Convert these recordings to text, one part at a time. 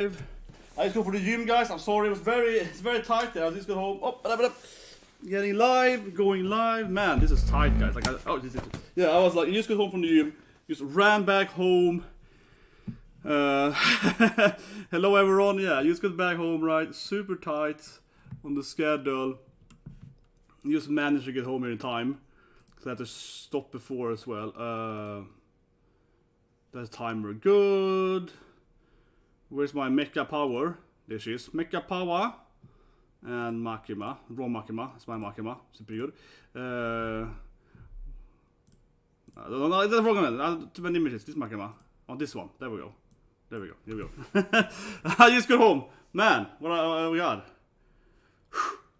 I just go for the gym, guys. I'm sorry, it's very tight there. I just got home. Oh, getting live, going live. Man, this is tight, guys. Like, I was like, you just got home from the gym, just ran back home. Hello, everyone. Yeah, you just got back home, right? Super tight on the schedule. You just managed to get home in time because I had to stop before as well. That timer good. Where's my Mecha Power? There she is. Mecha Power. And Makima. Raw Makima. It's my Makima. It's pretty good. No, it's the wrong one. Too many images. This Makima. On this one. There we go. There we go. Here we go. I just got home. Man, what we got?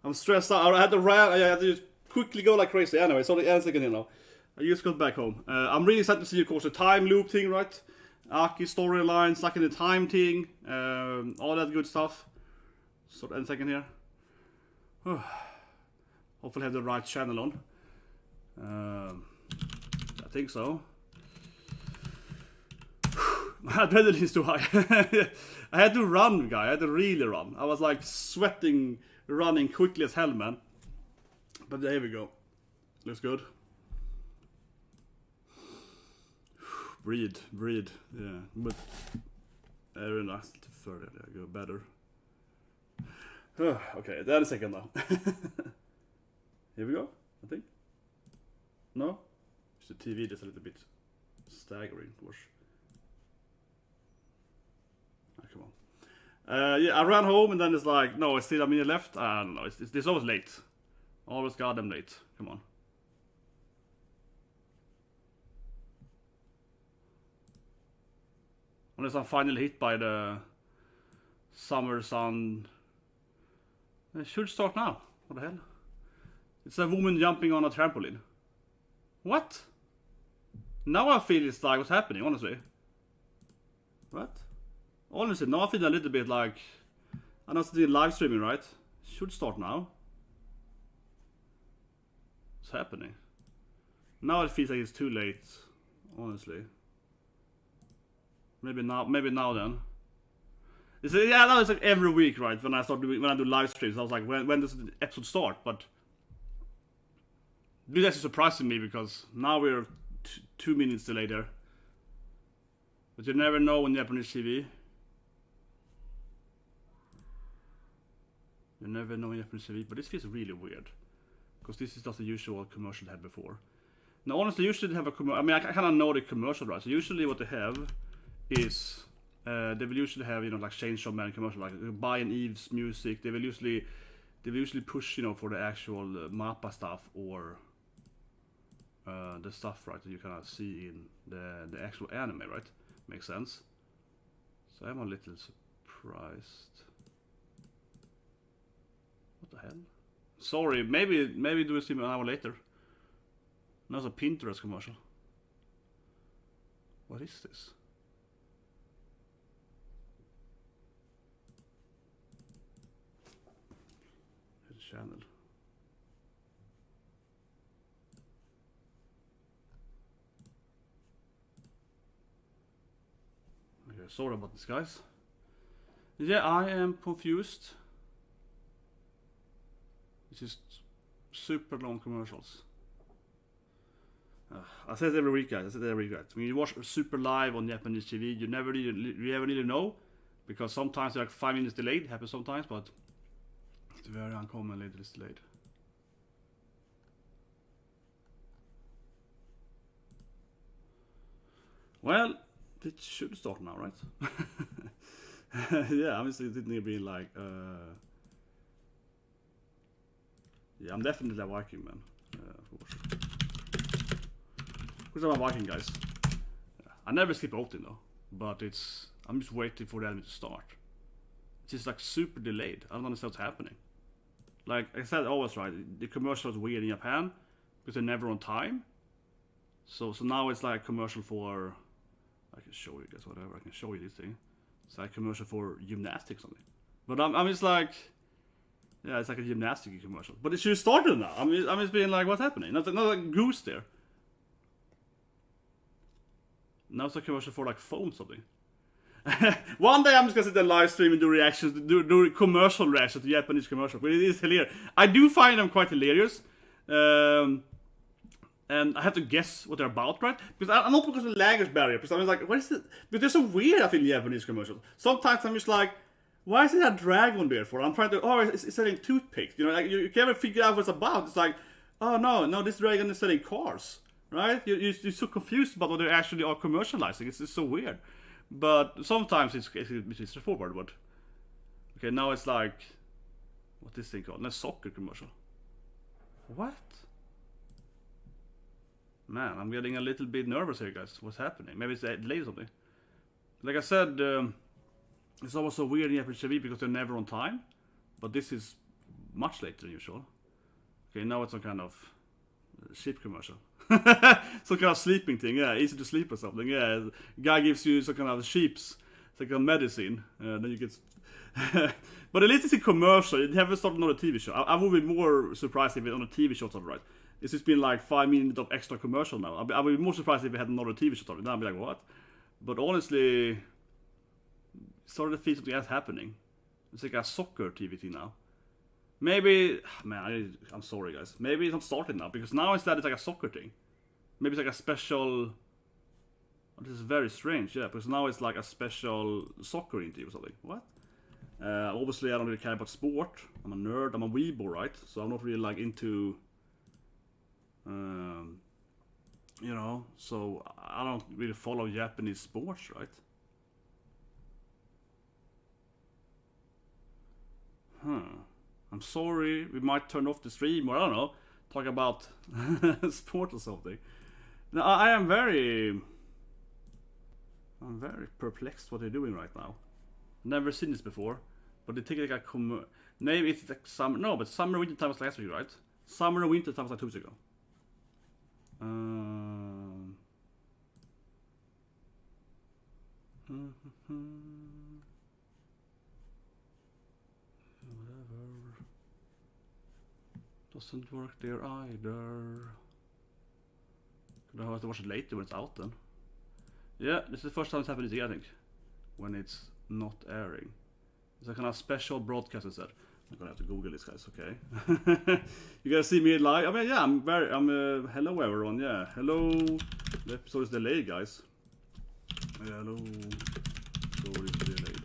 I'm stressed out. I had to quickly go like crazy. Anyway, it's only a second here now. I just got back home. I'm really excited to see, of course, the time loop thing, right? Aki storyline, stuck in the time thing, all that good stuff. So, end second here. Hopefully, I have the right channel on. I think so. My adrenaline is too high. I had to run, guy. I had to really run. I was like sweating, running quickly as hell, man. But there we go. Looks good. Breathe. Yeah, but very nice. Further, there go better. Okay, then a second now. Here we go. I think. No, it's the TV that's a little bit staggering, of course. Come on. Yeah, I ran home and then it's like, no, it's still a minute left. I don't know. It's always late. Always goddamn late. Come on. Unless I'm finally hit by the summer sun. It should start now. What the hell? It's a woman jumping on a trampoline. What? Now I feel it's like, what's happening, honestly? What? Honestly, now I feel a little bit like, I know it's the live streaming, right? It should start now. What's happening? Now it feels like it's too late, honestly. Maybe now then. Yeah, now it's like every week, right? When I do live streams, I was like, when does the episode start? But this is actually surprising me because now we're 2 minutes delayed there. But you never know on Japanese TV. You never know on Japanese TV, but this feels really weird. Because this is not the usual commercial they had before. Now, honestly, usually they have a commercial. I mean, I kind of know the commercial, right? So usually what they have is they will usually have, you know, like Chainsawman commercial, like Buy and Eve's music. They will usually push, you know, for the actual Mappa stuff or the stuff, right, that you kind of see in the actual anime, right? Makes sense. So I'm a little surprised. What the hell? Sorry, maybe do a stream an hour later. No, it's a Pinterest commercial. What is this? Channel. Okay, sorry about this, guys. Yeah, I am confused. It's just super long commercials. I say it every week, guys. When you watch super live on Japanese TV, you never need to know, because sometimes they're like 5 minutes delayed. It happens sometimes, but it's very uncommonly delayed. Well, it should start now, right? Yeah, I'm just sitting being like, yeah, I'm definitely a Viking, man. Of course. Of course, I'm a Viking, guys. I never skip outing though, but I'm just waiting for the anime to start. It's just like super delayed. I don't understand what's happening. Like I said, always right. The commercial is weird in Japan because they're never on time. So now it's like commercial for. I can show you guys whatever. I can show you this thing. It's like commercial for gymnastics or something. But I'm just like, yeah, it's like a gymnastic commercial. But it should have started now. I'm just being like, what's happening? Not like goose there. Now it's a commercial for like phone something. One day I'm just gonna sit there live stream and do reactions, do commercial reactions to Japanese commercials. But it is hilarious. I do find them quite hilarious. And I have to guess what they're about, right? Because I'm not because of the language barrier. Because I'm just like, what is it? But they're so weird, I think, Japanese commercials. Sometimes I'm just like, why is it a dragon there for? I'm trying to, oh, it's selling toothpicks. You know, like you can't even figure out what it's about. It's like, oh no, this dragon is selling cars, right? You're so confused about what they actually are commercializing. It's so weird. But sometimes it's straightforward. But okay, now it's like, what's this thing called? A soccer commercial. What? Man, I'm getting a little bit nervous here, guys. What's happening? Maybe it's delayed or something. Like I said, it's always so weird in Japanese TV because they're never on time. But this is much later than usual. Okay, now it's some kind of sheep commercial. Some kind of sleeping thing, yeah, easy to sleep or something, yeah. Guy gives you some kind of sheeps, it's like a medicine, then you get... But at least it's a commercial, it haven't started on a TV show. I would be more surprised if it on a TV show started, right? It's just been like 5 minutes of extra commercial now. I would be more surprised if it had another TV show started. Now I'd be like, what? But honestly, started to feel something else happening. It's like a soccer TV thing now. Maybe, man, I'm sorry guys. Maybe it's not started now, because now instead it's like a soccer thing. Maybe it's like a special... This is very strange, yeah, because now it's like a special soccer interview or something. What? Obviously I don't really care about sport. I'm a nerd, I'm a weebo, right? So I'm not really like into... you know, so I don't really follow Japanese sports, right? I'm sorry, we might turn off the stream, or I don't know, talk about sport or something. Now, I'm very perplexed what they're doing right now. Never seen this before, but they take like a maybe it's like summer, no, but summer winter time was last week, right? Summer and winter time was like 2 weeks ago. Whatever. Doesn't work there either. Could I have to watch it later when it's out then? Yeah, this is the first time it's happened this year, I think. When it's not airing. It's a kind of special broadcast instead. I'm gonna have to Google this, guys, okay? You guys see me live? I mean, yeah, I'm hello everyone, yeah. Hello. The episode is delayed, guys. Hello. So it's delayed.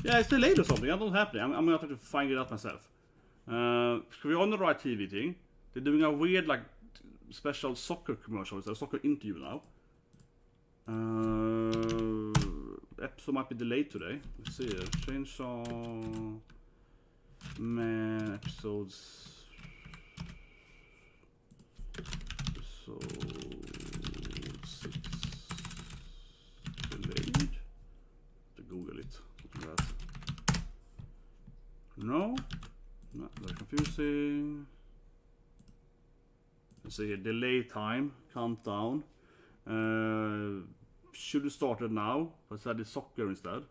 Yeah, it's delayed or something. I don't know what's happening. I'm gonna have to find it out myself. We're on the right TV thing. They're doing a weird, like, special soccer commercial. It's a soccer interview now. Episode might be delayed today. Let's see here. Chainsawman episodes. Episode 6 delayed. To Google it. Like that. No, not very confusing. Let's see here. Delay time countdown. Should have started now, but I said it's soccer instead.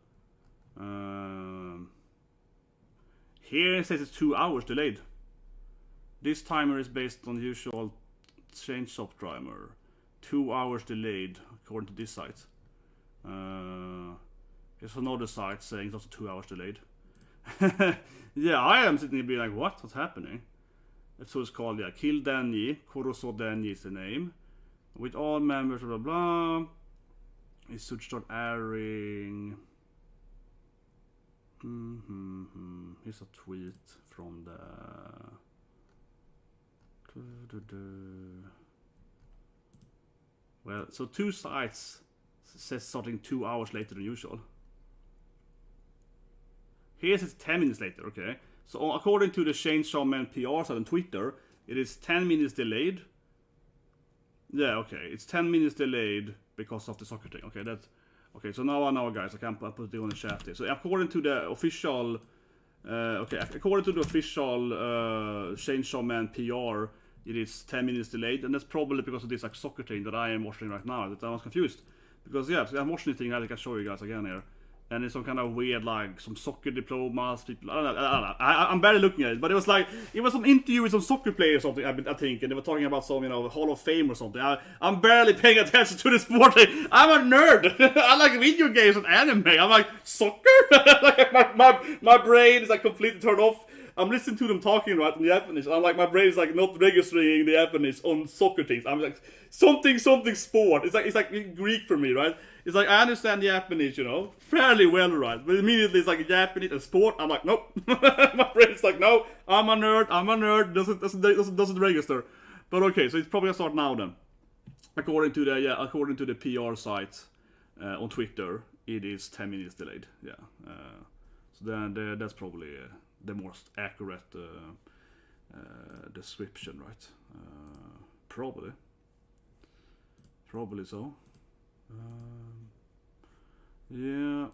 Here it says it's 2 hours delayed. This timer is based on the usual Chainsawman timer. 2 hours delayed, according to this site. There's another site saying it's also 2 hours delayed. Yeah, I am sitting here being like, what's happening? So it's called, yeah, Kill Denji. Korose Denji is the name. With all members, blah blah blah. It should start airing. Here's a tweet from the. Well, so 2 sites says starting 2 hours later than usual. Here it says 10 minutes later, okay. So according to the Chainsawman PR site on Twitter, it is 10 minutes delayed. Yeah, okay, it's 10 minutes delayed because of the soccer thing. Okay, that's okay. So now I know, guys. I can put it on the chat here. So according to the official, according to the official Chainsawman PR, it is 10 minutes delayed, and that's probably because of this like soccer thing that I am watching right now. That I was confused because yeah, I'm watching the thing. I can show you guys again here. And it's some kind of weird, like, some soccer diplomas, people, I don't know. I'm barely looking at it, but it was like, it was some interview with some soccer players or something, I think, and they were talking about some, you know, Hall of Fame or something. I'm barely paying attention to the sport. I'm a nerd. I like video games and anime. I'm like, soccer? Like, my brain is like completely turned off. I'm listening to them talking, right, in Japanese. I'm like, my brain is like not registering the Japanese on soccer things. I'm like, something sport. It's like Greek for me, right? It's like, I understand Japanese, you know, fairly well, right? But immediately it's like Japanese and sport. I'm like, nope. My brain is like, no, I'm a nerd. Doesn't register. But okay, so it's probably gonna start now then. According to the PR site on Twitter, it is 10 minutes delayed. Yeah. So then that's probably the most accurate description, right? Probably so. Yeah.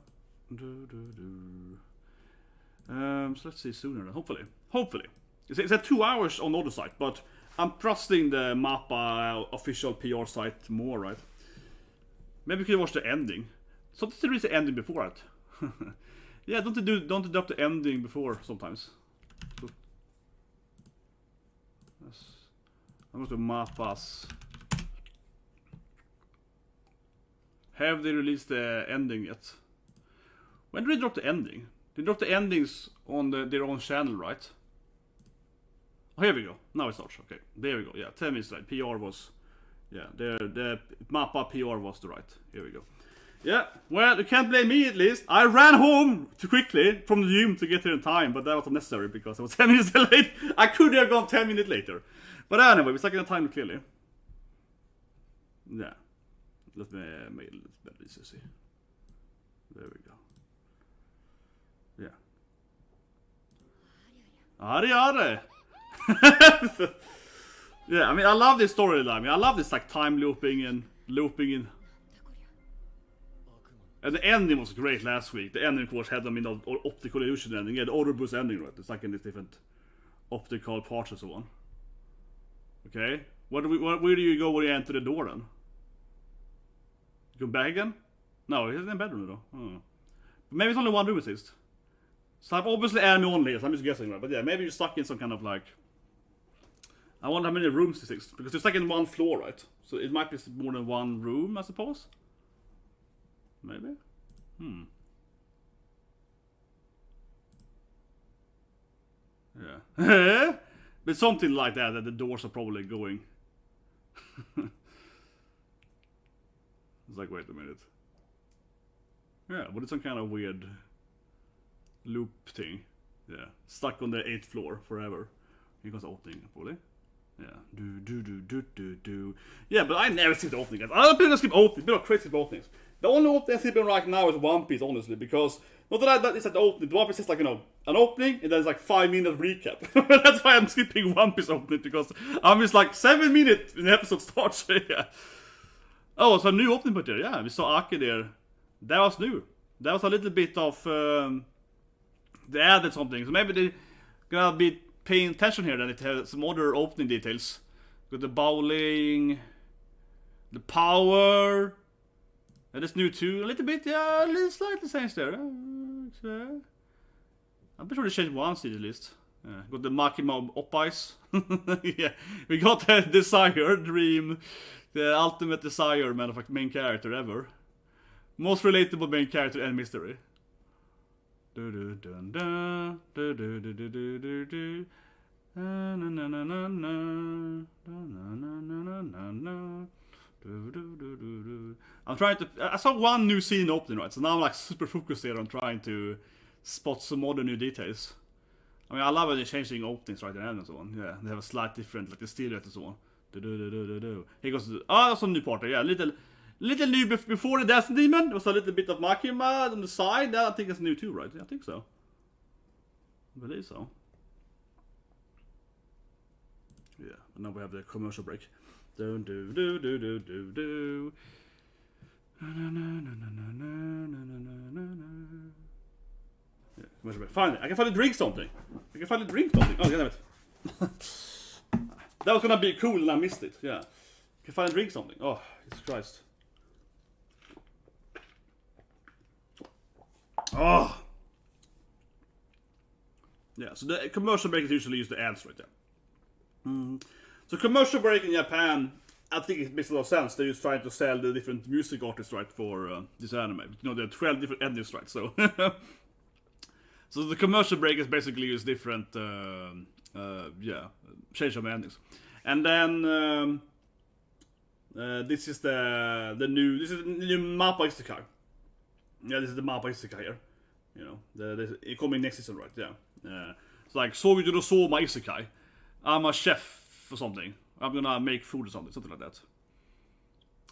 So let's see sooner then. Hopefully. It's at 2 hours on the other site, but I'm trusting the Mappa official PR site more, right? Maybe we could watch the ending. Sometimes there is the ending before it. Yeah, don't they drop the ending before sometimes? So, yes. I'm going to Mappas. Have they released the ending yet? When did they drop the ending? They dropped the endings on their own channel, right? Oh, here we go. Now it starts. Okay, there we go. Yeah, 10 minutes right. PR was... Yeah, the Mappa PR was the right. Here we go. Yeah, well, you can't blame me at least. I ran home too quickly from the gym to get here in time, but that was unnecessary because I was 10 minutes late. I could have gone 10 minutes later. But anyway, we're taking the time clearly. Yeah. Let me make it a little better easier to see. There we go. Yeah. Are. Yeah, I mean, I love this storyline. I mean, I love this like time looping in. And the ending was great last week. The ending, of course, had them in the optical illusion ending. Yeah, the Ouroboros ending, right? It's like in these different optical parts and so on. Okay, where do you go when you enter the door then? Go back again? No, it's in the bedroom though. Oh. Maybe it's only one room at least. So I'm obviously anime only, so I'm just guessing, right? But yeah, maybe you're stuck in some kind of like... I wonder how many rooms this is, because it's like in one floor, right? So it might be more than one room, I suppose? Maybe? Yeah. But something like that the doors are probably going. It's like, wait a minute. Yeah, but it's some kind of weird loop thing. Yeah, stuck on the 8th floor forever. Here goes the opening, probably. Yeah, do. Yeah, but I never skip the opening, guys. I don't people skip openings. People are crazy about openings. The only opening I'm skipping right now is One Piece, honestly, because not that it's at the opening. The One Piece is like, you know, an opening and then it's like 5-minute recap. That's why I'm skipping One Piece opening, because I'm just like 7 minutes when the episode starts. Yeah. Oh, so a new opening put there. Yeah, we saw Aki there. That was new. That was a little bit of they added something. So maybe they're gonna be paying attention here. Then it has some other opening details. Got the bowling, the power. And it's new too. A little bit, yeah, a little slightly changed there. I'm pretty sure they changed one seed at least. Got the Makima OPPAIs. Yeah, we got the desire, dream, the ultimate desire man of a main character ever. Most relatable main character and mystery. I'm trying to... I saw one new scene opening, right? So now I'm like super focused here on trying to spot some other new details. I mean, I love when they're changing openings right and so on. Yeah, they have a slight different, like the silhouette and so on. Here goes the... Oh, that's a new part. Yeah, little new before the Dancing Demon. There was a little bit of Makima on the side. That I think is new too, right? Yeah, I think so. I believe so. Yeah, and now we have the commercial break. Do. Yeah, commercial break. Finally, I can finally drink something. Oh, damn it. That was gonna be cool and I missed it. Yeah. I can finally drink something. Oh, Jesus Christ. Oh. Yeah, so the commercial break is usually use the ads right there. So commercial break in Japan, I think it makes a lot of sense. They're just trying to sell the different music artists, right, for this anime. You know, there are 12 different endings, right, so... So the commercial break is basically just different, Chainsawman endings. And then, this is the new Mappa Isekai. Yeah, this is the Mappa Isekai here. You know, the coming next season, right? Yeah. It's like, Zutomayo Isekai. I'm a chef or something. I'm gonna make food or something like that.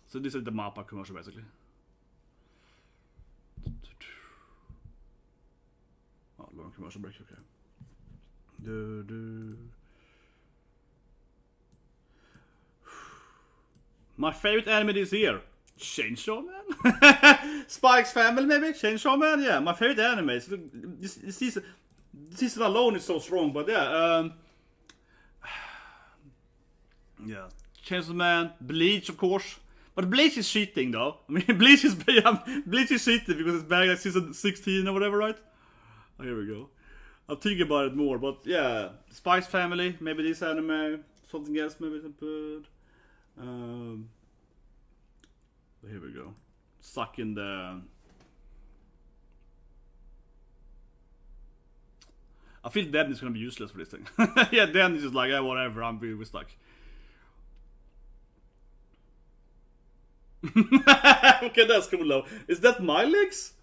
So this is the Mappa commercial, basically. Oh, long commercial break, okay. My favorite anime this year. Chainsawman? Spike's Family, maybe? Chainsawman? Yeah, my favorite anime. This season alone is so strong, but yeah. Yeah, Chainsawman, Bleach, of course. But Bleach is cheating, though. I mean, Bleach is cheating because it's back like season 16 or whatever, right? Oh, here we go. I'll think about it more, but yeah. Spike's Family, maybe this anime. Something else, maybe some here we go. Suck in the... I feel Dan is gonna be useless for this thing. Yeah, Dan is just like, yeah, whatever, we're stuck. Okay, that's cool though. Is that my legs?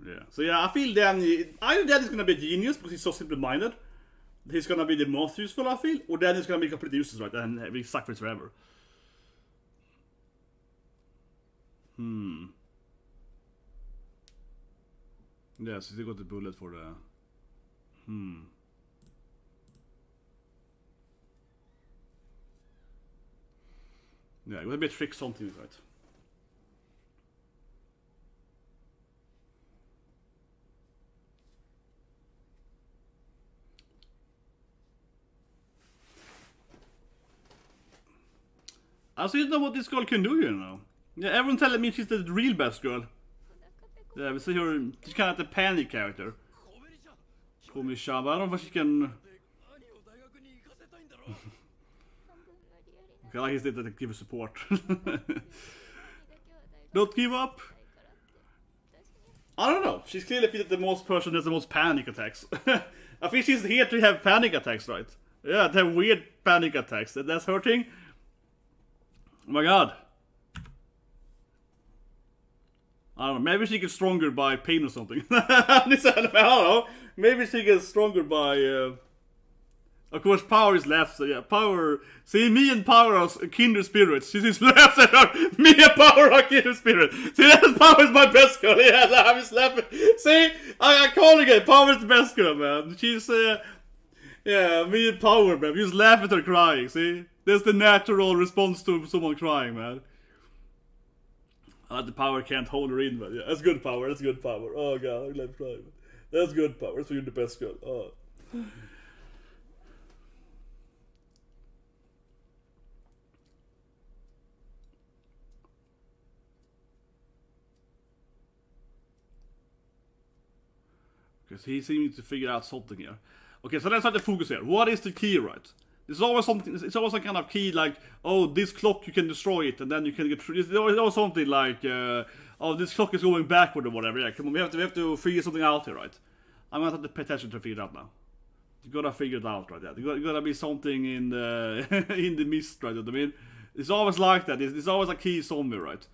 Yeah. So yeah, I feel Dan is gonna be a genius because he's so simple-minded. He's gonna be the most useful, I feel. Or Dan is gonna be completely useless, right? And we suck for it forever. Yeah, so they got the bullet for the... Yeah, it would be a trick something, right? I also don't know what this girl can do, you know. Yeah, everyone telling me she's the real best girl. Yeah, we see her, she's kind of the panic character. Komi-chan, but I don't know if she can... Okay, I like his that give her support. Don't give up! I don't know, she's clearly the most person that has the most panic attacks. I think she's here to have panic attacks, right? Yeah, to have weird panic attacks, that's her thing. Oh my god. I don't know, maybe she gets stronger by pain or something. I don't know. Maybe she gets stronger by... Of course, Power is left, so yeah, Power... See, me and Power are kindred spirits. She just laughs at her. Me and Power are kindred spirits. See, that Power is my best girl. Yeah, I'm just laughing. See, I call again. Power is the best girl, man. She's... yeah, me and Power, man. We just laugh at her crying, see? That's the natural response to someone crying, man. The Power can't hold her in, but yeah, that's good Power, that's good Power. Oh god, I'm glad crying. That's good Power, that's why you're the best girl. Oh. Because he seems to figure out something here. Okay, so let's have the focus here. What is the key, right? There's always something, it's always a kind of key like, oh, this clock you can destroy it and then you can get through. There's always something like, oh, this clock is going backward or whatever. Yeah, come on, we have to figure something out here, right? I'm gonna have to pay attention to figure it out now. You gotta figure it out, right? Yeah, you gotta be something in the in the mist, right? I mean, it's always like that. There's always a key somewhere, right?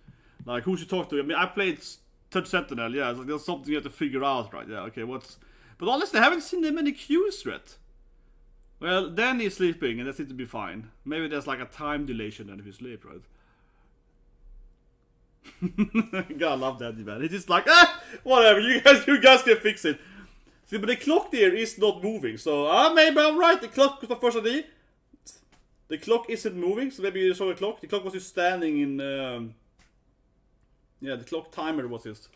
Like who should talk to? I mean, I played Third Sentinel. Yeah, it's like there's something you have to figure out, right? Yeah, okay, what's? But honestly, I haven't seen that many cues yet. Well, Danny is sleeping, and that seems to be fine. Maybe there's like a time dilation then if you sleep, right? God, I love Danny, man. He's just like, whatever, you guys can fix it. See, but the clock there is not moving, so maybe I'm right. The clock was the first idea. The clock isn't moving, so maybe you saw the clock. The clock was just standing in. Yeah, the clock timer was just.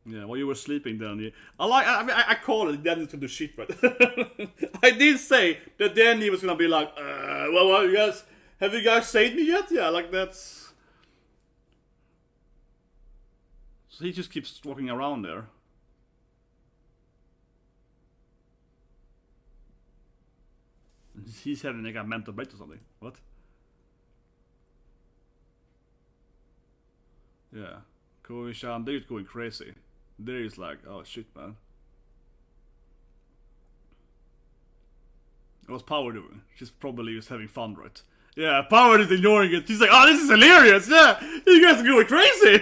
Yeah, while you were sleeping, Danny. I call it Danny's gonna do shit, right? I did say that then he was gonna be like, well, you guys, have you guys saved me yet? Yeah, like that's... So he just keeps walking around there. He's having like a mental break or something. What? Yeah. Koishan, they're going crazy. There is like, oh shit, man. What's Power doing? She's probably just having fun, right? Yeah, Power is ignoring it. She's like, oh, this is hilarious. Yeah, you guys are going crazy.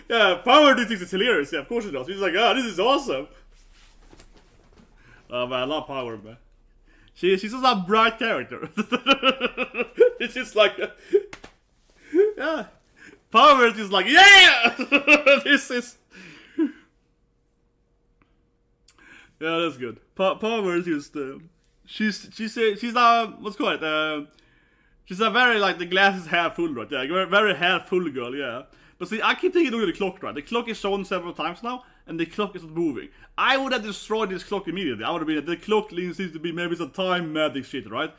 Yeah, Power thinks it's hilarious. Yeah, of course she does. She's like, oh, this is awesome. Oh man, I love Power, man. She's just a bright character. It's just like, yeah. Power is just like, yeah! This is... Yeah, that's good. Power is just... She's what's called it? She's a very, like, the glass is half full, right? Yeah, very half full girl, yeah. But see, I keep thinking, look at the clock, right? The clock is shown several times now, and the clock isn't moving. I would have destroyed this clock immediately. I would have been, the clock seems to be maybe some time magic shit, right?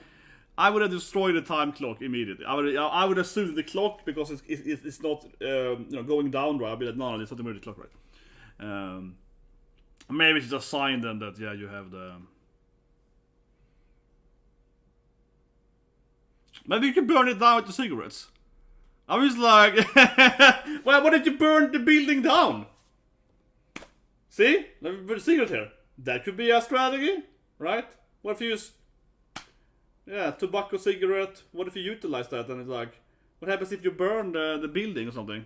I would have destroyed the time clock immediately. I would assume the clock, because it's not you know, going down, right? I'd be like, no, it's not the clock, right? Maybe it's just a sign then that, yeah, you have the... Maybe you can burn it down with the cigarettes. I was like, well, why did you burn the building down? See? Let me put a cigarette here. That could be a strategy, right? What if you use... Yeah, tobacco cigarette. What if you utilize that? And it's like, what happens if you burn the building or something?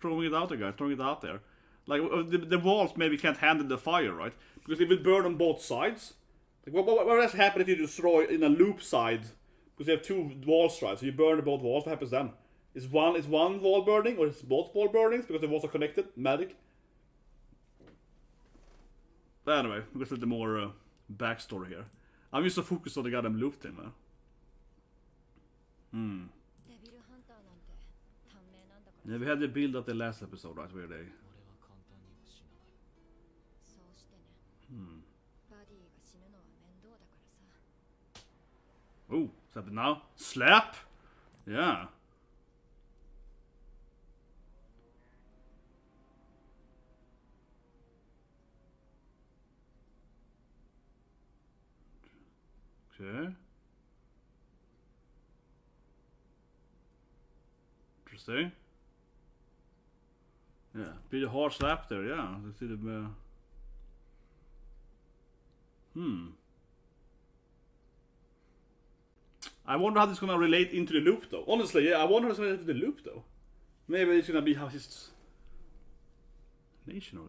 Throwing it out there, guys. Throwing it out there. Like, the walls maybe can't handle the fire, right? Because if it burn on both sides... Like, what does happen if you destroy in a loop side? Because you have two walls, right? So you burn both walls. What happens then? Is one wall burning, or is both wall burnings because the walls are connected? Magic. But anyway, we're gonna get the more backstory here. I'm just so focused on the goddamn loop thing, man. Yeah, we had the build at the last episode, right? Where they... Oh, what's happening now? Slap? Yeah. Okay. Interesting. Yeah, be a hard slap there, yeah. Let's see the... I wonder how this is gonna relate into the loop, though. Honestly, yeah, I wonder how it's gonna relate to the loop, though. Maybe it's gonna be how his nation over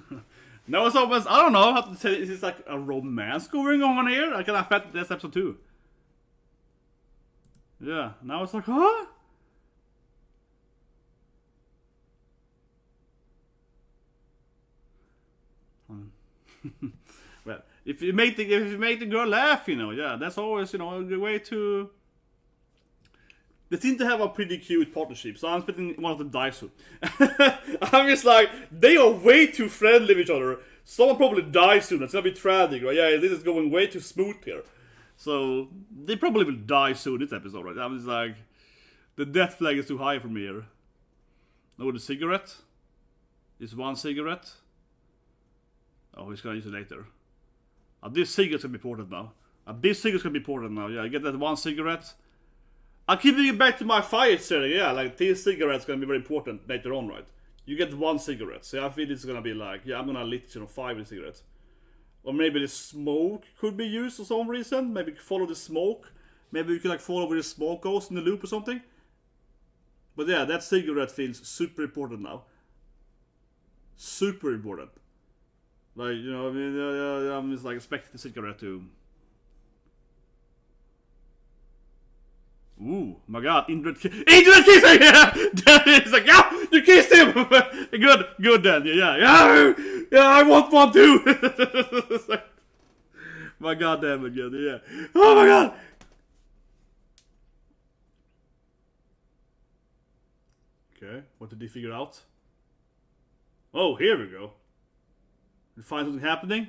there. No, it's almost, I don't know how to say, is this like a romance going on here? I can affect this episode too. Yeah, now it's like, huh? Well, if you make the girl laugh, you know, yeah, that's always, you know, a good way to... They seem to have a pretty cute partnership, so I'm spitting one of the dice. I'm just like, they are way too friendly with each other. Someone probably dies soon, it's gonna be tragic, right? Yeah, this is going way too smooth here. So, they probably will die soon this episode, right? I'm just like, the death flag is too high for me here. Oh, the cigarette? Is one cigarette? Oh, he's gonna use it later. This cigarette's gonna be important now. This cigarette's gonna be important now, yeah, I get that one cigarette. I'll keep it back to my fire setting, yeah, like this cigarette's gonna be very important later on, right? You get one cigarette, so I feel it's gonna be like, yeah, I'm gonna lit, you know, 5 cigarettes. Or maybe the smoke could be used for some reason, maybe follow the smoke. Maybe you could like follow where the smoke goes in the loop or something. But yeah, that cigarette feels super important now. Super important. Like, you know, I mean, I'm just like expecting the cigarette to... Ooh, my god, Indred kissing! Yeah! It's like, yeah, you kissed him! good then, yeah, I want one too! My god damn it, yeah. Oh my god! Okay, what did he figure out? Oh, here we go. Did you find something happening?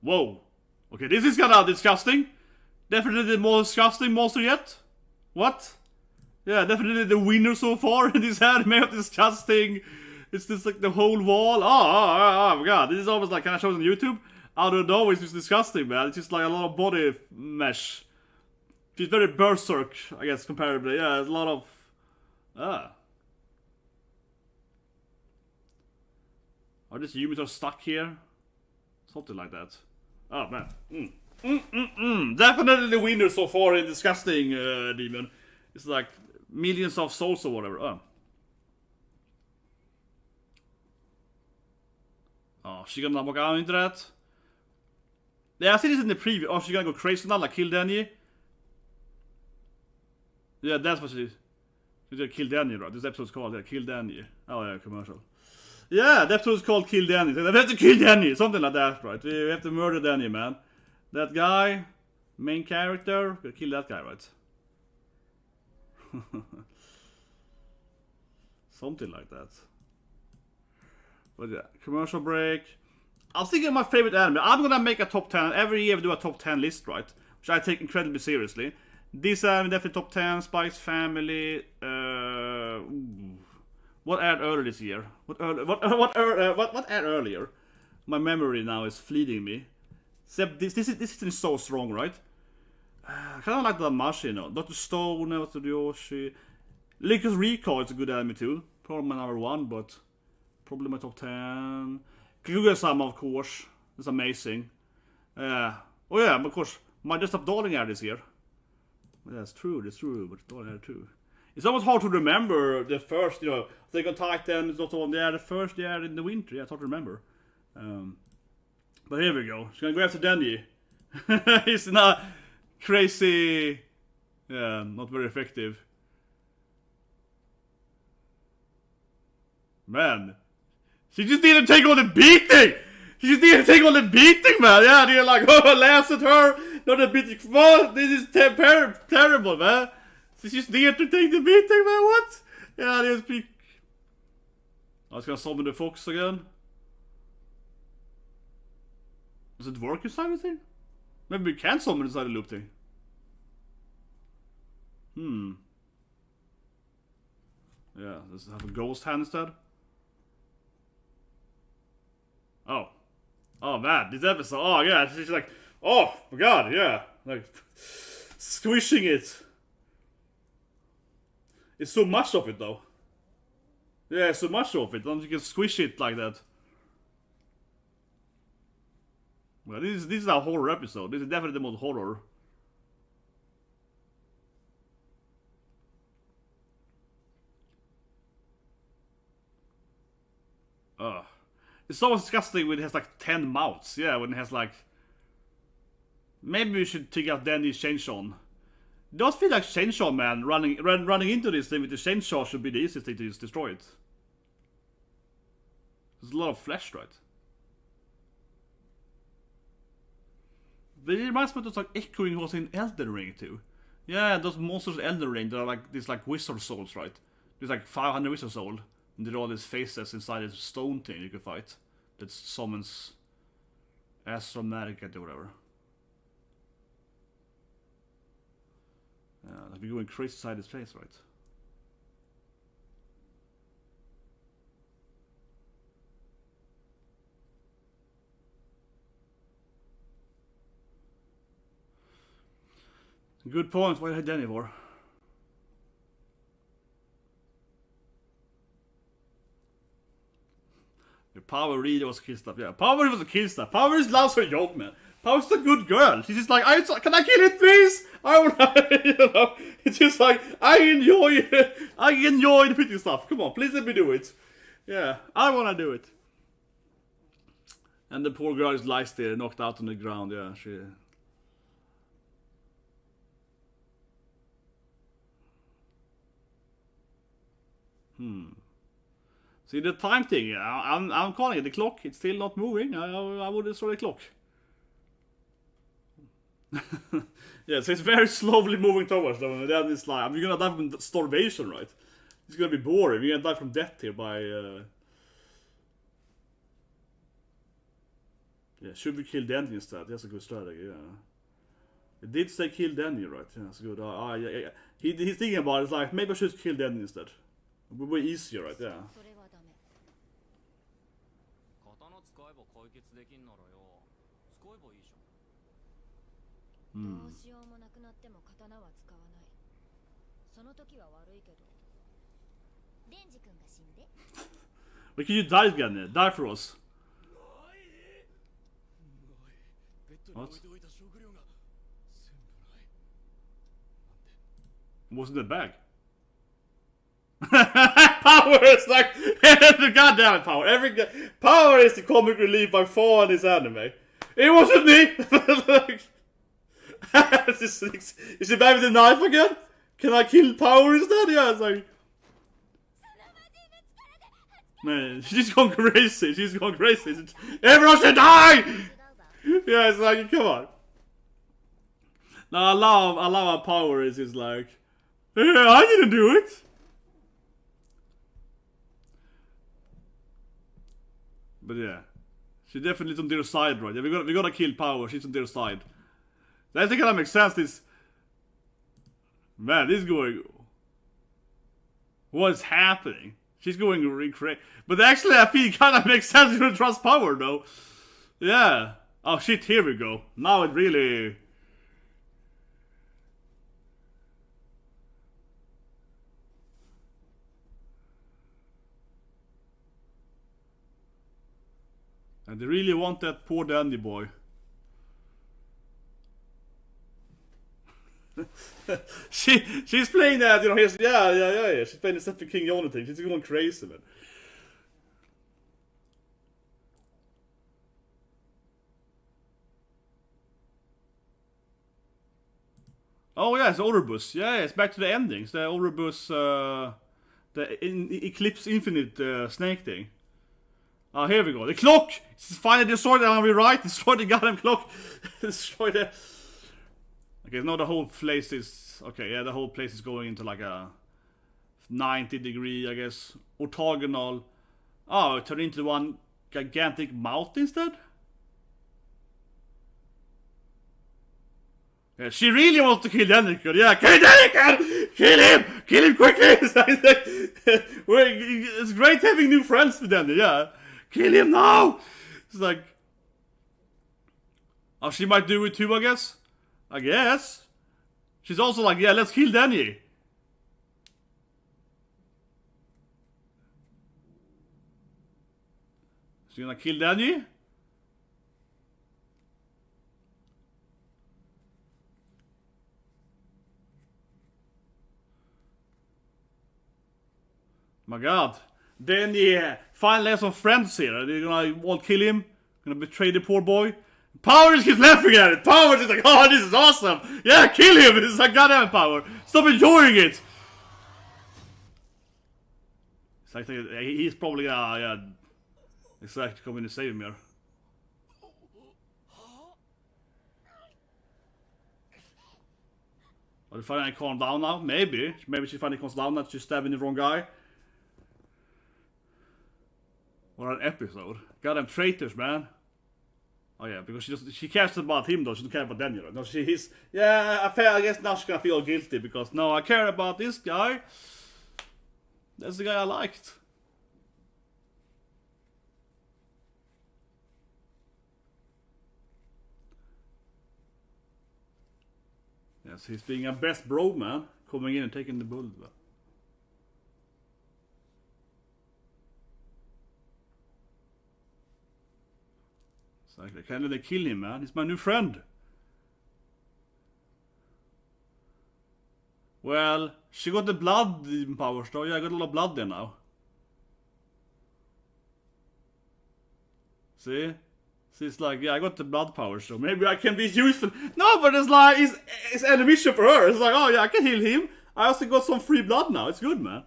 Whoa. Okay, this is kinda disgusting. Definitely the most disgusting monster yet. What? Yeah, definitely the winner so far in this anime of disgusting. It's just like the whole wall. Oh my god, this is almost like, can I show it on YouTube? I don't know, it's just disgusting, man. It's just like a lot of body mesh. It's very berserk, I guess, comparably. Yeah, there's a lot of... Are these humans are stuck here? Something like that. Oh, man. Definitely the winner so far in disgusting demon. It's like millions of souls or whatever. Oh, she gonna walk out into that? Yeah, I see this in the preview. Oh, she's gonna go crazy now, like kill Denji. Yeah, that's what she's gonna kill Denji, right? This episode's called Kill Denji. Oh yeah, commercial. Yeah, the episode's called Kill Denji. We have to kill Denji, something like that, right? We have to murder Denji, man. That guy, main character, we gotta kill that guy, right? Something like that. But yeah, commercial break. I was thinking of my favorite anime. I'm gonna make a top 10. Every year we do a top 10 list, right? Which I take incredibly seriously. This anime definitely top 10. Spike's Family. What aired earlier this year? What aired earlier? My memory now is fleeting me. Except this isn't so strong, right? I kind of like the Mashi, you know. Dr. Stone, Dr. Yoshi. Lycos Recall is a good anime too. Probably my number 1, but probably my top 10. Kaguya-sama, of course. It's amazing. Oh yeah, of course. My Just Stop Darling aired this year. Yeah, that's true, but Darling aired too. It's almost hard to remember the first, you know, Attack on Titan, it's not on there, the first year in the winter, yeah, it's hard to remember. But here we go. She's gonna go after Denji. He's not crazy, yeah, not very effective. Man. She just didn't take on the beating! She just didn't take on the beating, man! Yeah, they're like, oh, laughs at her! Not the beating. What? This is terrible, man! She just didn't take the beating, man, what? Yeah, there's big... I was gonna summon the fox again. Does it work inside the thing? Maybe we can summon inside the loop thing. Yeah, does it have a ghost hand instead? Oh man, this episode, oh yeah, she's like, oh my god, yeah, like, squishing it. It's so much of it though. Yeah, so much of it, and you can squish it like that. Well, this is a horror episode, this is definitely the most horror. It's so disgusting when it has like 10 mouths. Yeah, when it has like... Maybe we should take out Denji's chainsaw. It does feel like Chainsaw Man running into this thing with the chainsaw should be the easiest thing to just destroy it. There's a lot of flesh, right? But it reminds me of those like echoing was in Elden Ring too. Yeah, those monsters in Elden Ring, they're like these like wizard souls, right? There's like 500 wizard souls. And there are all these faces inside this stone thing you can fight. That summons Astromatic or whatever. Yeah, like we're going crazy inside this place, right? Good point, what did Denji for? Power really was kill stuff, yeah. Power was a kill stuff. Power is loves her job, man. Power's a good girl. She's just like, can I kill it, please? I wanna, you know. It's just like, I enjoy the pretty stuff. Come on, please let me do it. Yeah, I wanna do it. And the poor girl just lies there, knocked out on the ground. Yeah, she. See the time thing, I'm calling it, the clock, it's still not moving, I would destroy the clock. Yeah, so it's very slowly moving towards them, and then it's like, you're gonna die from starvation, right? It's gonna be boring. You're gonna die from death here by. Yeah, should we kill Denji instead? That's a good strategy, yeah. It did say kill Denji, right? Yeah, that's good. Yeah. He's thinking about it, it's like, maybe I should kill Denji instead. It would be easier, right? Yeah. But can you die again? Die for us. What? What's in the bag? Power is like the goddamn power. Power is the comic relief by far in this anime. It wasn't me. Is he back with the knife again? Can I kill Power instead? Yeah, it's like. Man, she's going crazy. She's going crazy. Everyone should die! Yeah, it's like, come on. No, I love how Power is. It's like, yeah, I didn't do it. But yeah, she definitely on their side, right? Yeah, we gotta kill Power. She's on their side. That kind of makes sense. This man, this is going. What is happening? She's going really crazy. But actually, I feel it kind of makes sense. You don't trust Power, though. Yeah. Oh shit! Here we go. Now it really. And they really want that poor Dandy boy. She's playing that, you know. Yeah. She's playing the stuff for King Yone thing. She's going crazy, man. Oh yeah, it's Ouroboros. Yeah, it's back to the endings. The Ouroboros, the Eclipse Infinite snake thing. Oh, here we go. The clock! It's finally destroyed it, are we right? Destroyed the goddamn clock. Destroyed it. Okay, now the whole place is... Okay, yeah, the whole place is going into like a 90 degree, I guess, orthogonal. Oh, it turned into one gigantic mouth instead? Yeah, she really wants to kill Danica. Yeah, kill Danica! Kill him! Kill him quickly! It's great having new friends with Danica, yeah. Kill him now! It's like... Oh, she might do it too, I guess? I guess. She's also like, yeah, let's kill Danny. She's gonna kill Danny? My god. Danny finally has some friends here. They're gonna won't kill him. Gonna betray the poor boy. Power just keeps laughing at it. Power just like, oh, this is awesome. Yeah, kill him. It's like goddamn Power. Stop enjoying it. It's like he's probably yeah. It's like coming to save him here. Are they finally calm down now? Maybe she finally calms down now. She's stabbing the wrong guy. What an episode. Goddamn traitors, man. Oh yeah, because she cares about him though, she doesn't care about Daniel. No, I guess now she's gonna feel guilty because no, I care about this guy. That's the guy I liked. Yes, he's being a best bro, man. Coming in and taking the bullet. Exactly. Can they kill him, man? He's my new friend. Well, she got the blood power store. Yeah, I got a lot of blood there now. See? She's like, yeah, I got the blood power store. Maybe I can be useful. No, but it's like, it's an mission for her. It's like, oh yeah, I can heal him. I also got some free blood now. It's good, man.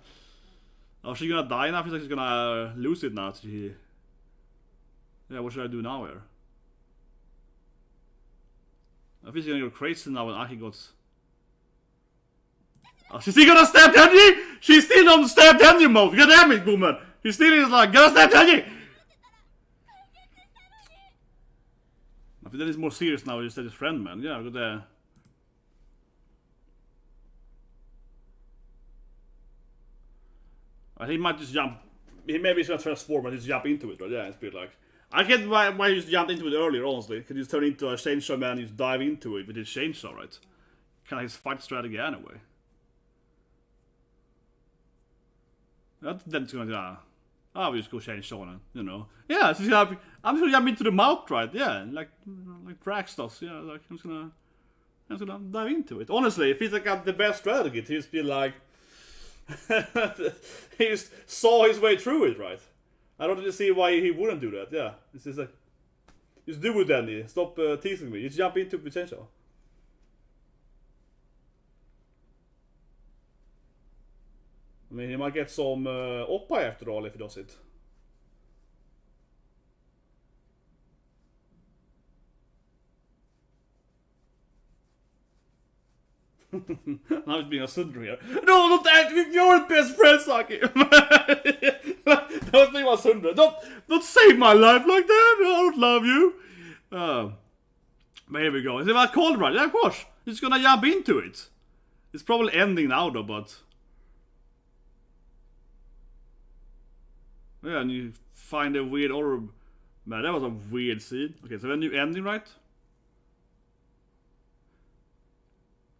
Oh, she's gonna die now? I feel like she's gonna lose it now. Yeah, what should I do now here? I think she's gonna go crazy now when Aki got... Oh, she's still gonna stab Denji! She's still on stab Denji mode! God damn it, woman! She still is like, gonna stab Denji! I think that is more serious now, you said his friend, man. Yeah, got the... He might just jump... Maybe he's gonna transform and just jump into it, right? Yeah, it's a bit like... I get why he just jumped into it earlier, honestly. Could just turn into a chainsaw man and just dive into it with his chainsaw, right? Kinda his fight strategy anyway. Then it's gonna, we just go chainsaw and, you know. Yeah, so I'm just gonna jump into the mouth, right? Yeah, like Prax does. Yeah, like I'm just gonna dive into it. Honestly, if he's like got the best strategy, he's been like, he just saw his way through it, right? I don't really see why he wouldn't do that. Yeah, it's just like, just do it, Danny. Stop teasing me. Just jump into the chainsaw. I mean, he might get some OPPAI after all if he does it. Now he's being a Sundra here. No, don't act with your best friend, Saki! That was being a Sundra. Don't save my life like that! I don't love you! But here we go. Is it about cold right? Yeah, of course! He's gonna jump into it. It's probably ending now though, but... Yeah, and you find a weird orb. Man, that was a weird scene. Okay, so a new ending, right?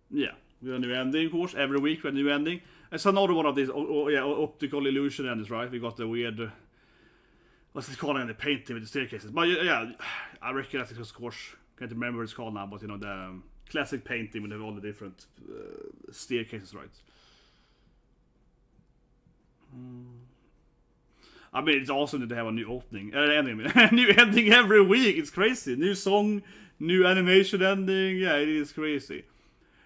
Yeah, we have a new ending, of course. Every week we have a new ending. It's another one of these optical illusion endings, right? We got the weird... what's it called in the painting with the staircases? But yeah, I recognize it, of course. Can't remember what it's called now, but you know, the classic painting with all the different staircases, right? I mean, it's awesome that they have a new opening, new ending every week. It's crazy. New song, new animation ending. Yeah, it is crazy.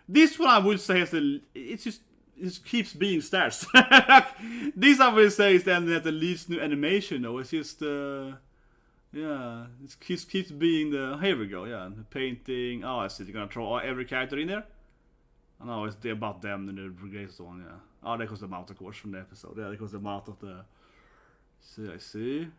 This one I would say is it keeps being stars. This I would say is the ending that the least new animation though. It's just yeah, it keeps being the. Here we go. Yeah, the painting. Oh, I see. They're gonna throw every character in there. I know it's about them and the brigades one. Yeah. Oh, that was the mouth, of course, from the episode. Yeah, that was the mouth of the. See, I see.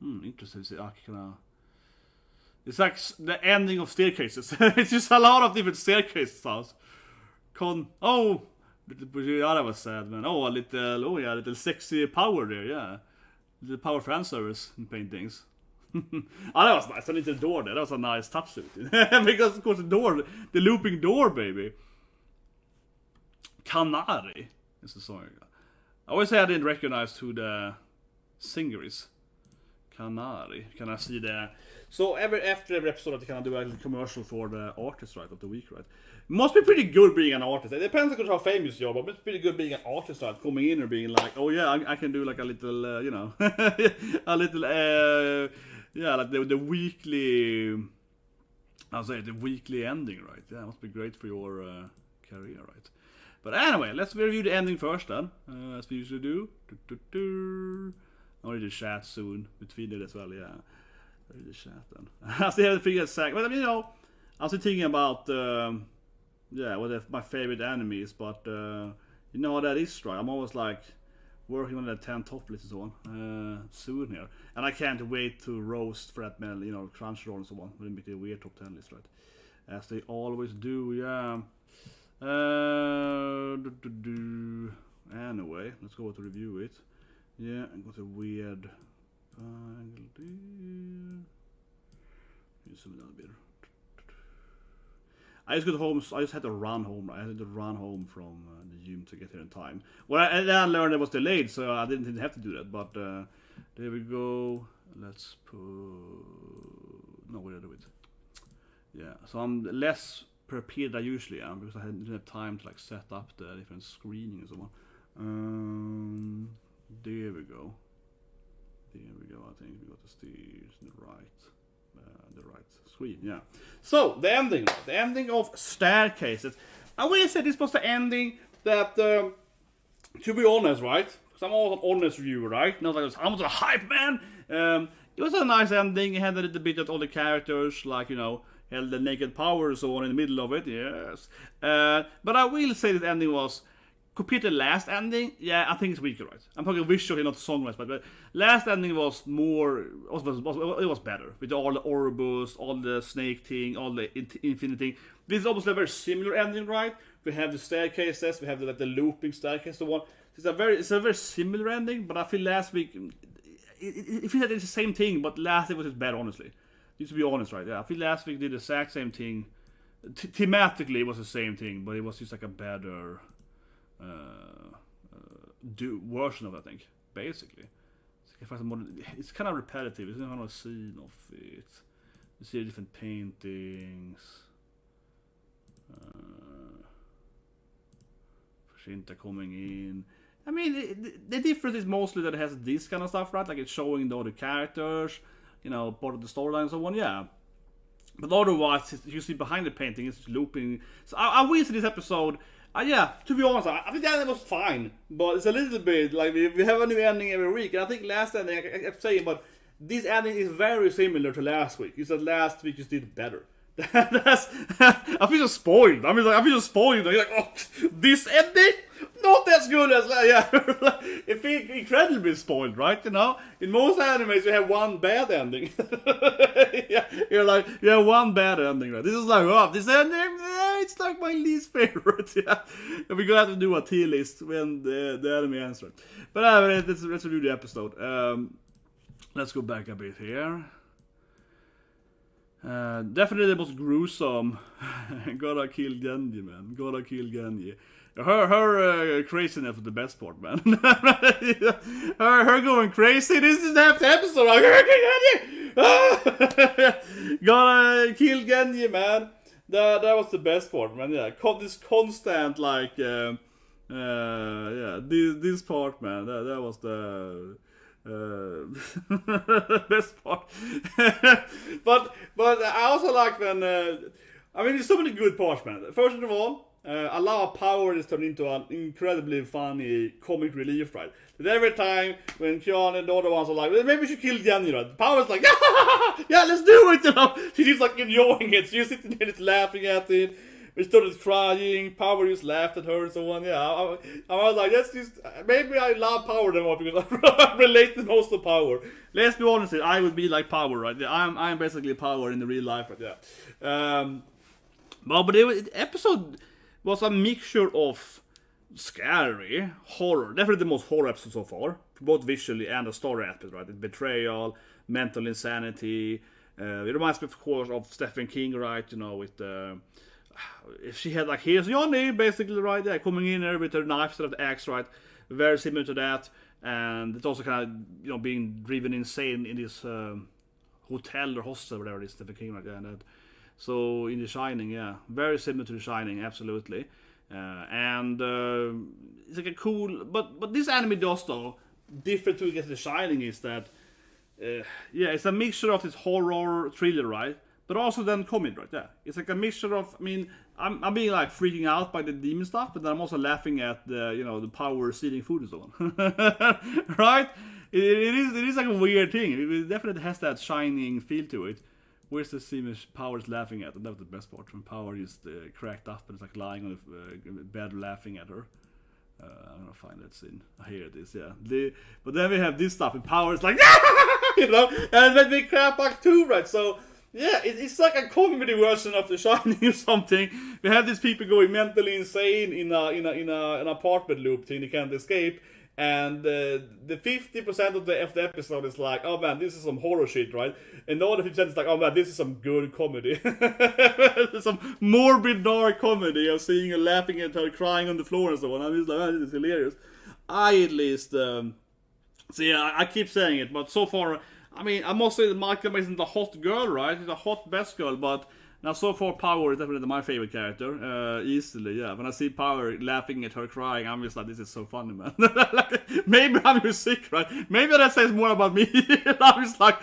Interesting. See, it's like the ending of staircases. It's just a lot of different staircases. Oh, yeah, that was sad, man. Oh, a little sexy power there. Yeah, little power fan service in paintings. Oh, that was nice. I need the door there. That was a nice touch to it. Because of course the looping door, baby. Canary is the song. I always say I didn't recognize who the singer is. Canary. Can I see that? So after every episode, they can do a little commercial for the artist, right, of the week, right? Must be pretty good being an artist. It depends on how famous you are, but it's pretty good being an artist, right? Coming in and being like, oh yeah, I can do like a little, you know, a little, yeah, like the weekly. I'll say the weekly ending, right? Yeah, it must be great for your career, right? But anyway, let's review the ending first, then, as we usually do. I'll read the chat soon between it as well, yeah. I'll read the chat then. I still haven't figured out, but I mean, you know, I was thinking about, yeah, what my favorite anime is, but you know how that is, right? I'm always like working on that 10 top list and so on soon here, and I can't wait to roast for that many, you know, Crunchyroll and so on. It'll be the weird top 10 list, right? As they always do, yeah. Anyway, let's go to review it. Yeah, I got a weird I just got home. I just had to run home. I had to run home from the gym to get here in time. Well, I then learned it was delayed, so I didn't have to do that. But there we go. Let's put. No, where do it? Yeah, so I'm less prepared than I usually am because I didn't have time to like set up the different screening and so on. There we go. There we go. I think we got the right screen. Yeah. So the ending of Staircases. I will say this was the ending that, to be honest, right? Because I'm also an honest reviewer, right? Not like I'm a hype man. It was a nice ending. It had a little bit of all the characters, like, you know, held the naked power and so on in the middle of it, yes. But I will say that ending was, compared to the last ending, yeah, I think it's weaker, right? I'm talking visually, not song-wise, but last ending was more, it was better. With all the Orbus, all the snake thing, all the infinite thing. This is obviously a very similar ending, right? We have the staircases, we have the looping staircase, so on. It's a very similar ending, but I feel last week, it feels like it's the same thing, but last week was just better, honestly. Just to be honest, right? Yeah, I feel last week did the exact same thing. Thematically, it was the same thing, but it was just like a better version of it, I think. Basically, it's kind of repetitive. It's kind of a scene of it. You see different paintings. Shinta coming in. I mean, the difference is mostly that it has this kind of stuff, right? Like it's showing the other characters, you know, part of the storyline and so on, yeah. But otherwise, you see behind the painting, it's looping. So I will see this episode. Yeah, to be honest, I think the ending was fine, but it's a little bit like we have a new ending every week. And I think last ending, I kept saying, but this ending is very similar to last week. You said last week you did better. I feel so spoiled. I feel so spoiled. You're like, oh, this ending? Not as good as, yeah. It feels incredibly spoiled, right? You know, in most animes you have one bad ending. Yeah, you're like, you have one bad ending, right? This is like, oh, this ending, it's like my least favorite. Yeah, and we're gonna have to do a tier list when the anime ends, right? But let's review the episode. Let's go back a bit here. Definitely the most gruesome. Gotta kill Denji, man. Gotta kill Denji. Her craziness was the best part, man. her going crazy. This is the episode. Like, gotta kill Genji, man. That was the best part, man. Yeah, this constant like, yeah, this part, man. That was the best part. but I also like when I mean, there's so many good parts, man. First of all, I love how Power is turned into an incredibly funny comic relief, right? That every time when Kian and the other ones are like, well, maybe we should kill Jenny, right? Power's like, yeah, let's do it, you know? She's just like enjoying it. She's sitting there just laughing at it. We started crying. Power just laughed at her and so on. Yeah, I was like, that's just, maybe I love Power the more because I relate the most to Power. Let's be honest, I would be like Power, right? Yeah, I'm basically Power in the real life, right? Yeah. But the episode was a mixture of scary, horror, definitely the most horror episode so far, both visually and the story aspect, right? The betrayal, mental insanity. It reminds me, of course, of Stephen King, right? You know, with if she had like, here's Johnny, basically, right? Yeah, coming in there with her knife instead of the axe, right? Very similar to that, and it's also kind of, you know, being driven insane in this hotel or hostel, whatever it is, Stephen King, right? Yeah, and so in The Shining, yeah, very similar to The Shining, absolutely. And it's like a cool, but this anime does though different to The Shining is that yeah, it's a mixture of this horror thriller, right? But also then comedy, right? Yeah, it's like a mixture of. I mean, I'm being like freaking out by the demon stuff, but then I'm also laughing at the, you know, the Power stealing food and so on, right? It is like a weird thing. It definitely has that Shining feel to it. Where's the scene with Power's laughing at? And that was the best part, when Power just cracked up and is like lying on the bed laughing at her. I'm gonna find that scene. Here it is, yeah. But then we have this stuff, and Power's like, you know, and then they crap back too, right? So yeah, it's like a comedy version of The Shining or something. We have these people going mentally insane in an apartment loop thing they can't escape. And the 50% of the episode is like, oh man, this is some horror shit, right? And the other 50% is like, oh man, this is some good comedy. Some morbid, dark comedy of seeing her laughing at her crying on the floor and so on. I'm just like, oh, this is hilarious. I at least, so yeah, I keep saying it, but so far, I mean, I must say that Michael isn't the hot girl, right? He's a hot best girl, but now so far Power is definitely my favorite character, easily, yeah. When I see Power laughing at her crying, I'm just like, this is so funny, man. Maybe I'm just sick, right? Maybe that says more about me. I'm just like,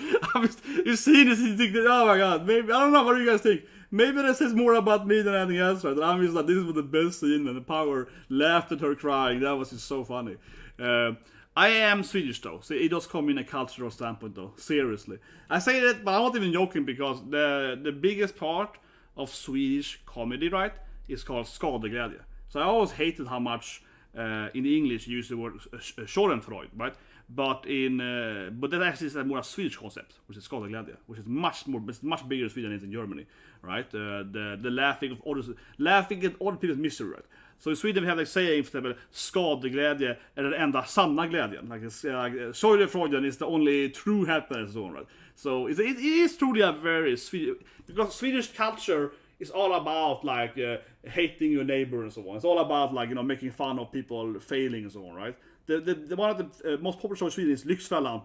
you see this, you think, oh my god, maybe, I don't know, what do you guys think? maybe that says more about me than anything else, right? And I'm just like, this was the best scene, and the power laughed at her crying. That was just so funny. I am Swedish though, so it does come in a cultural standpoint though, seriously. I say that, but I'm not even joking, because the biggest part of Swedish comedy, right, is called skadeglädje. So I always hated how much in English you use the word Schadenfreude, right? But that actually is a more Swedish concept, which is skadeglädje, which is much bigger in Sweden than it is in Germany, right? The laughing at other people's misery, right? So in Sweden we have like saying, for example, skadeglädje är den enda sanna glädjen. Like Schadenfreude is the only true happiness and so on, right? So it is truly a very Swedish, because Swedish culture is all about like hating your neighbor and so on. It's all about like, you know, making fun of people failing and so on, right? The one of the most popular shows in Sweden is Lyxfällan,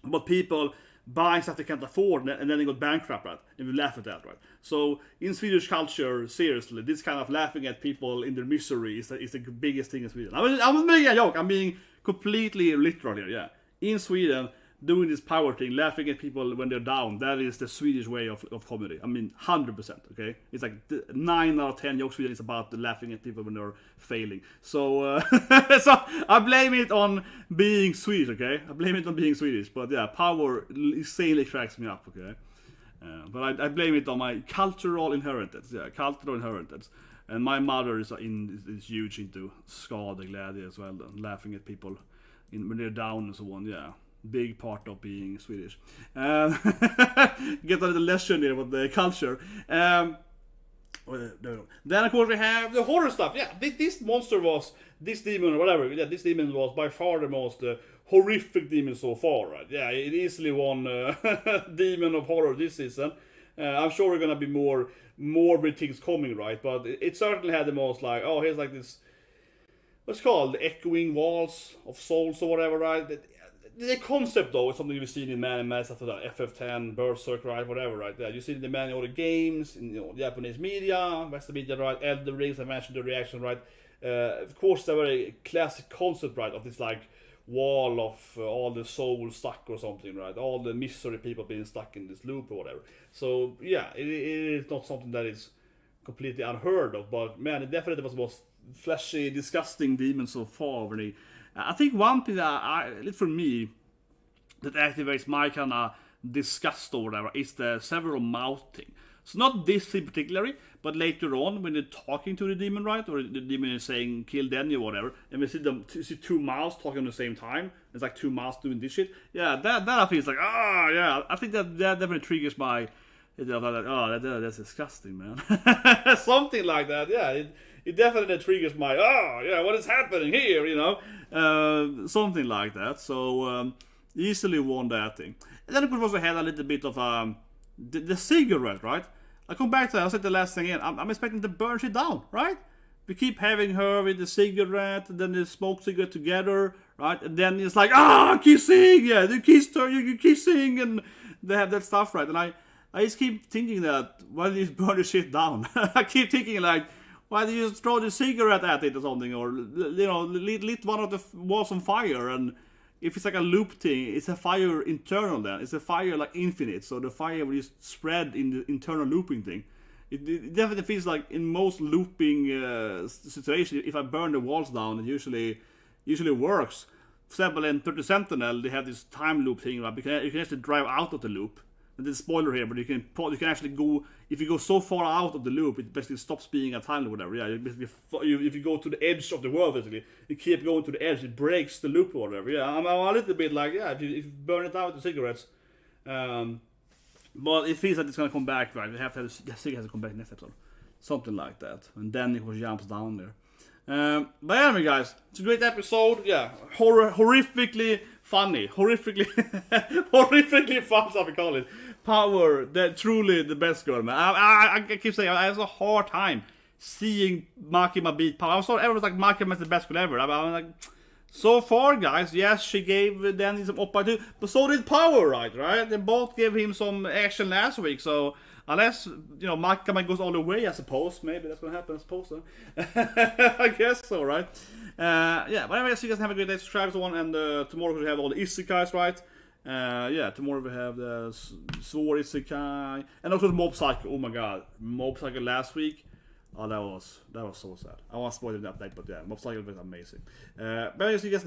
about people buying stuff they can't afford and then they go bankrupt, right? And we laugh at that, right? So in Swedish culture, seriously, this kind of laughing at people in their misery is the biggest thing in Sweden. I'm making a joke. I'm being completely literal here, yeah. In Sweden, doing this power thing, laughing at people when they're down, that is the Swedish way of comedy. I mean, 100%, okay? It's like 9 out of 10 jokes Sweden is about laughing at people when they're failing. So, so I blame it on being Swedish, okay? I blame it on being Swedish, but yeah, power insanely cracks me up, okay? But I blame it on my cultural inheritance, yeah, cultural inheritance. And my mother is huge into skadeglädje as well, laughing at people when they're down and so on, yeah. Big part of being Swedish. Get a little lesson here about the culture. Then of course we have the horror stuff. Yeah, this demon or whatever. Yeah, this demon was by far the most horrific demon so far, right? Yeah, it easily won demon of horror this season. I'm sure we're gonna be more big things coming, right? But it certainly had the most like, oh, here's like this, what's it called, the echoing walls of souls or whatever, right? The concept though is something we've seen in many stuff like FF10, Berserk, right, whatever, right? Yeah, you see the many other games in Japanese media, Western media, right? Elder Rings, I mentioned the reaction, right? Of course, the very classic concept, right, of this like wall of all the souls stuck or something, right? All the misery people being stuck in this loop or whatever. So yeah, it is not something that is completely unheard of, but man, it definitely was the most fleshy, disgusting demon so far. Really. I think one thing that for me, that activates my kind of disgust or whatever is the several mouth thing. So not this thing particularly, but later on when they're talking to the demon, right, or the demon is saying kill Denji or whatever, and we see two mouths talking at the same time. It's like two mouths doing this shit. Yeah, that I think is like yeah. I think that definitely triggers my that's disgusting, man. Something like that. Yeah. It definitely triggers my, what is happening here, you know? Something like that. So, easily won that thing. And then of course also had a little bit of the cigarette, right? I come back to that, I said the last thing in. I'm expecting to burn shit down, right? We keep having her with the cigarette, and then they smoke cigarette together, right? And then it's like, kissing, yeah, you kissing, and they have that stuff, right? And I just keep thinking that, why do you burn the shit down? I keep thinking like, why do you just throw the cigarette at it or something, or you know, lit one of the walls on fire? And if it's like a loop thing, it's a fire internal. Then it's a fire like infinite, so the fire will just spread in the internal looping thing. It definitely feels like in most looping situations, if I burn the walls down, it usually works. For example, in 30 Sentinel, they have this time loop thing, right? You can actually drive out of the loop. And there's a spoiler here, but you can actually go, if you go so far out of the loop, it basically stops being a time loop or whatever. Yeah, if you go to the edge of the world, basically, you keep going to the edge, it breaks the loop or whatever. Yeah, I'm a little bit like, yeah, if you burn it out with the cigarettes. But it feels like it's gonna come back, right? We have to have the cigarettes come back next episode. Something like that. And then it jumps down there. But anyway, guys, it's a great episode. Yeah, horrifically funny, horrifically fun, stuff we call it. Power, that truly the best girl, man. I keep saying I have a hard time seeing Makima beat Power. I saw everyone's like Makima's the best girl ever. I'm like, so far, guys, yes, she gave Danny some OPPAI too, but so did Power, right? They both gave him some action last week, so unless, you know, Makima goes all the way, I suppose. Maybe that's gonna happen, I suppose. I guess so, right? Yeah, but anyway, so you guys have a great day. Subscribe to one, and tomorrow we have all the isekais, right? Yeah, tomorrow we have the Sword Isekai, and also the Mob Psycho. Oh my god, Mob Psycho last week. Oh, that was so sad. I won't spoil the update, but yeah, Mob Psycho was amazing. But I guess you guys